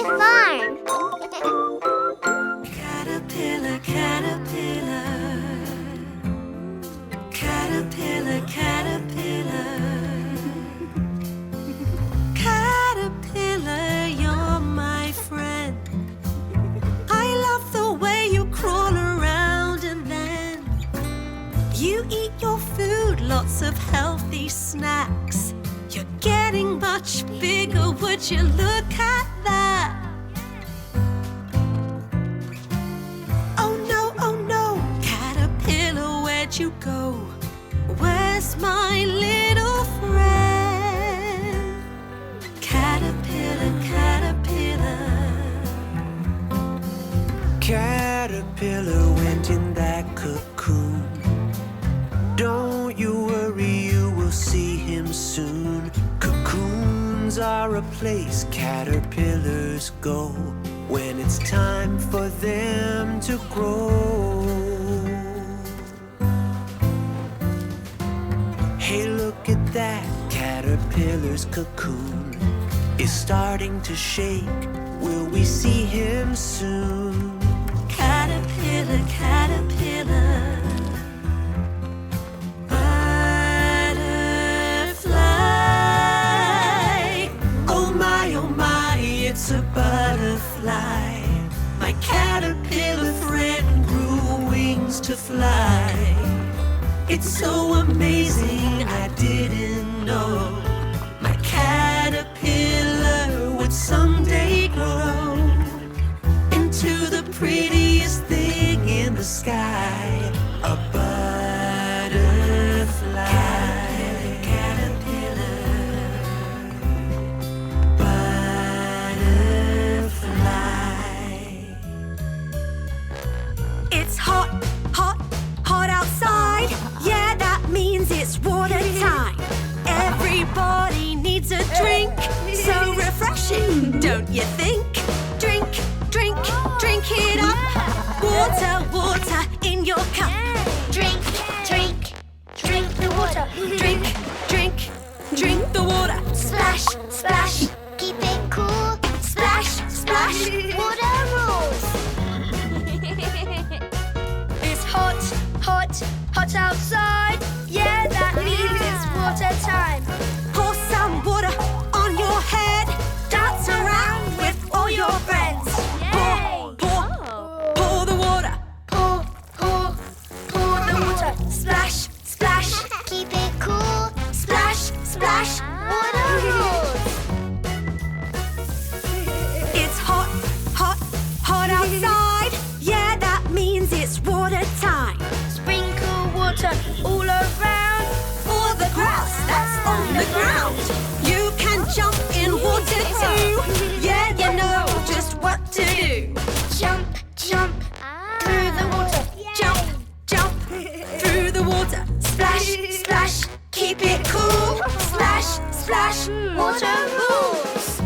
farm. Caterpillar, caterpillar, caterpillar, caterpillar, caterpillar, you're my friend. I love the way you crawl around and then you eat your food, lots of healthy snacks. You're getting much bigger, would you look at that? Oh no, caterpillar, where'd you go? Where's my little friend? Caterpillar, caterpillar. Caterpillar went in that cocoon. Don't you worry, you will see him soon. Cocoons are a place caterpillars go when it's time for them to grow. Hey, look at that, caterpillar's cocoon is starting to shake. Will we see him soon? Caterpillar, caterpillar. It's a butterfly. My caterpillar friend grew wings to fly. It's so amazing, I didn't know my caterpillar would someday grow into the prettiest thing in the sky, a butterfly. It's water time. Everybody needs a drink. So refreshing, don't you think? Drink, drink, drink it up. Water, water in your cup. Drink, drink, drink the water. Drink, drink, drink the water. Splash, splash, keep it cool. Splash, splash, water rules. It's hot, hot, hot outside. Yeah, that means it's water time. Pour some water on your head. Dance around with all your friends. Yay! Pour the water. Pour the water. Splash, splash, Keep it cool. splash, splash. Water rules. It's hot, hot, hot outside. Yeah, that means it's water time. Sprinkle water all around. For the grass that's on the ground. You can jump in water too. Yeah, you know just what to do. Jump, jump through the water. Jump, jump through the water. Splash, splash, keep it cool. Splash, splash, water rules.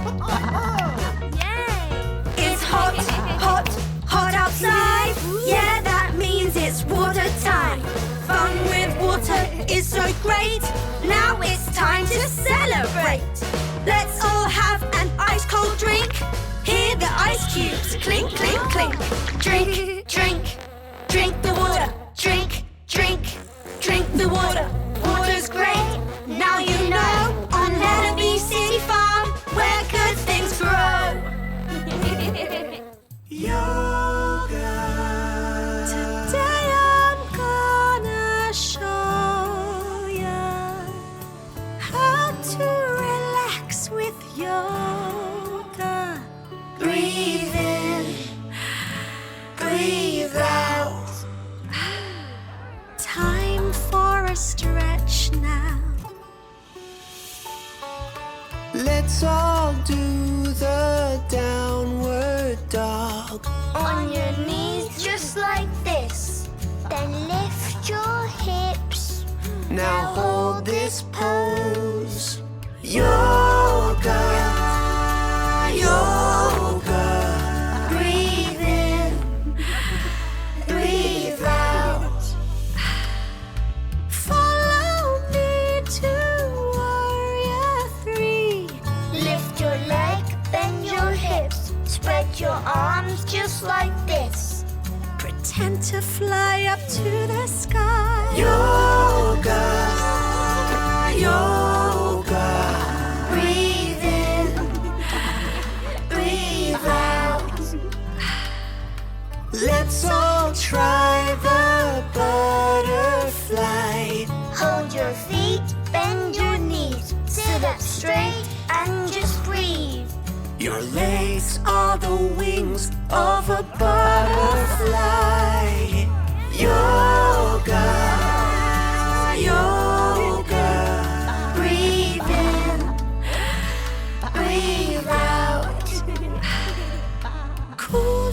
Yay! It's hot, hot, hot outside. Yeah, that means it's water time. Fun with water is so great. Now it's time to celebrate. Let's all have an ice cold drink. Hear the ice cubes clink, clink, clink. Drink, drink, drink the water. Drink, drink, drink the water. Water's great. Now you know on Lellobee City Farm where good things grow. Yoga. Today I'm gonna show ya how to relax with yoga. Breathe in, breathe out. Time for a stretch now. Let's all do the downward dog. On your knees just like this. Then lift your hips. Now hold this pose. Yoga, yoga. Breathe in, breathe out. Follow me to Warrior 3. Lift your leg, bend your hips. like this. Pretend to fly up to the sky. Yoga, yoga. Breathe in, breathe out. Let's all try the butterfly. Hold your feet, bend your knees, sit up straight and just breathe. Your legs are the wings of a butterfly. Yoga, yoga. Breathe in, breathe out. Cool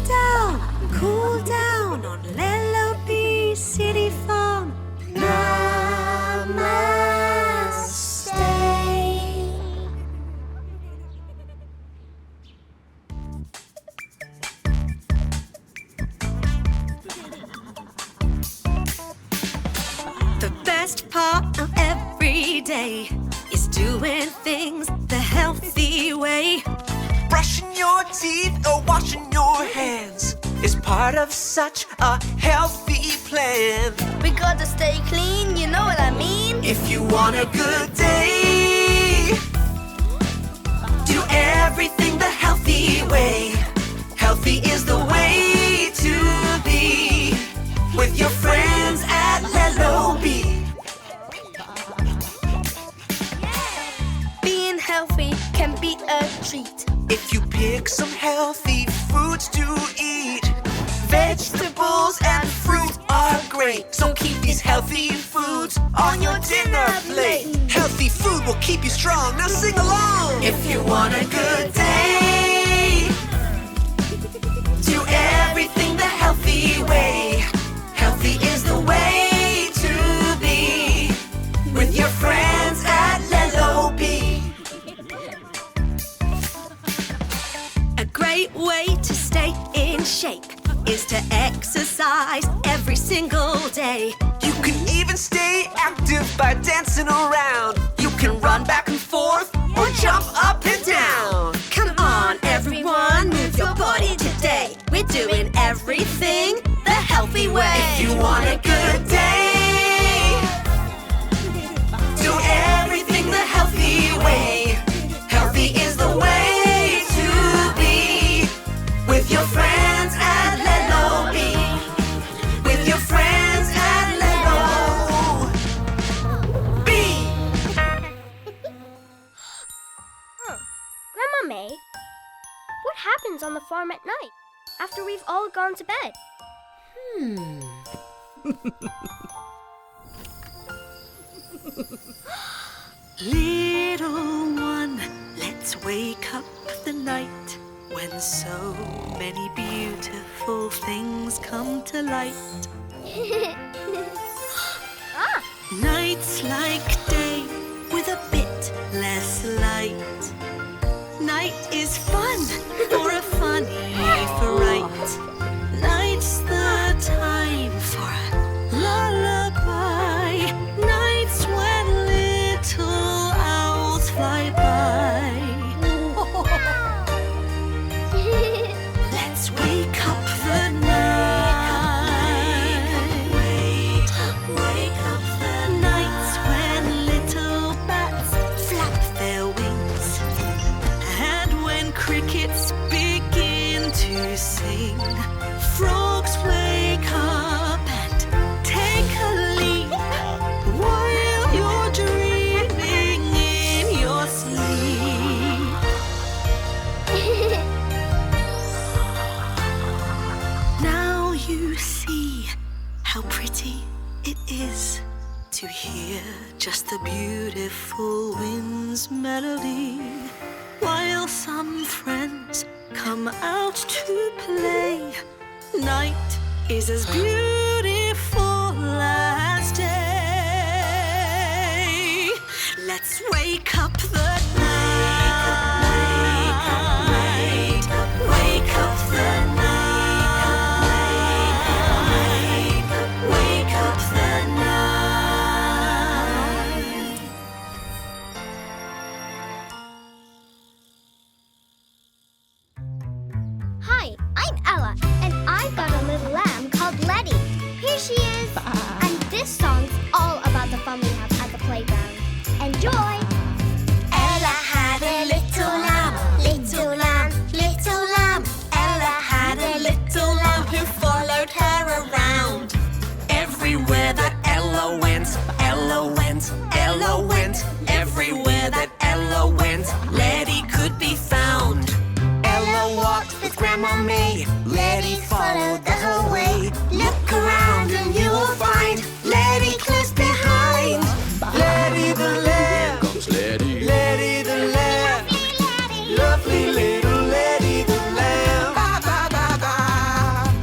down on Lellobee City Farm. Namaste. The best part of every day is doing things the healthy way. Brushing your teeth or washing your hands is part of such a healthy plan. We gotta stay clean, you know what I mean? If you want a good day, do everything the healthy way. Healthy is the way to be with your friends at Lellobee. Being healthy can be a treat. If you pick some healthy foods to eat, vegetables and fruit are great. So keep these healthy foods on your dinner plate. Healthy food will keep you strong. Now sing along. If you want a good day, do everything the healthy way. Healthy is the way to be with your friends at Lellobee. A great way to stay in shape is to exercise every single day. You can even stay active by dancing around. You can run back and forth or jump up and down. Come on, everyone, move your body today. We're doing everything the healthy way. If you want a good day, do everything the healthy way. Healthy is the way to be with your friends at Lellobee. With your friends at Lellobee. Grandma May, what happens on the farm at night after we've all gone to bed? Little one, let's wake up the night when so many beautiful things come to light. Nights like day with a bit less light. Night is fun for a funny fright. Night's the time for a lullaby. Nights when little owls fly by. Let's wake up the night. Wake up the nights when little bats flap their wings, and when crickets begin to sing. Frogs wake up and take a leap while you're dreaming in your sleep. Now you see how pretty it is to hear just the beautiful wind's melody, while some friends come out to play. Night is as beautiful as day. Let's wake up the night. Wake up the night. Wake up the night. Hi, I'm Ella, and I've got a little lamb called Letty. Here she is. And this song's all about the fun we have at the playground. Enjoy! Ella had a little lamb, little lamb, little lamb. Ella had a little lamb who followed her around. Everywhere that Ella went, Ella went, Ella went. Everywhere that Ella went, Letty could be found. Ella walked with Grandma May, Letty followed the whole way. Look around and you will find Letty close behind. Letty the lamb, Comes Letty. Letty the lamb, lovely little Letty the lamb. Ba, ba, ba, ba.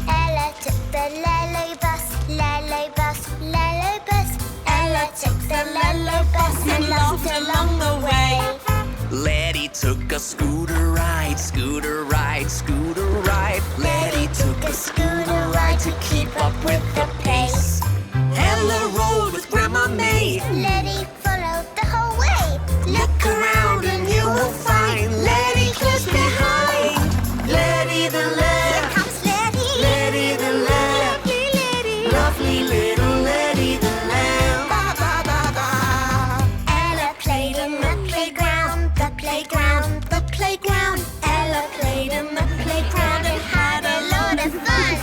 Ella took the Lellobee bus, Lellobee bus, Lellobee bus. Ella took the Lellobee bus and lost along the way. Letty took a scooter ride, scooter ride, scooter ride. Letty took a scooter ride to keep up with the pace. Ella rode with Grandma May. Letty followed the whole way. Look around and you will find Letty close behind. Letty the lamb, Comes Letty, Letty the lamb, lovely Letty. lovely little Letty the lamb. Ba, ba, ba, ba. Ella played in the playground, the playground, the playground. Ella played in the playground and had a lot of fun.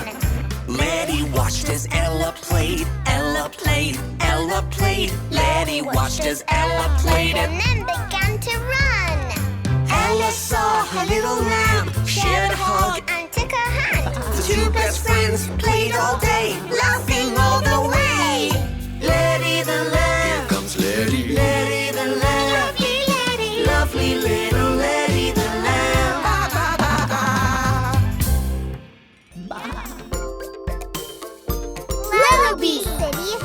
Letty watched as Ella played, Ella played, Ella played. Letty watched as Ella played And then began to run. Ella saw her little lamb, shared a hug. And took her hand. The two best friends played all day, laughing all the way. Letty the lamb, Comes Letty. Letty the lamb, Lovely Letty. lovely little Letty the lamb. Ba, ba, ba, ba. Lellobee, City of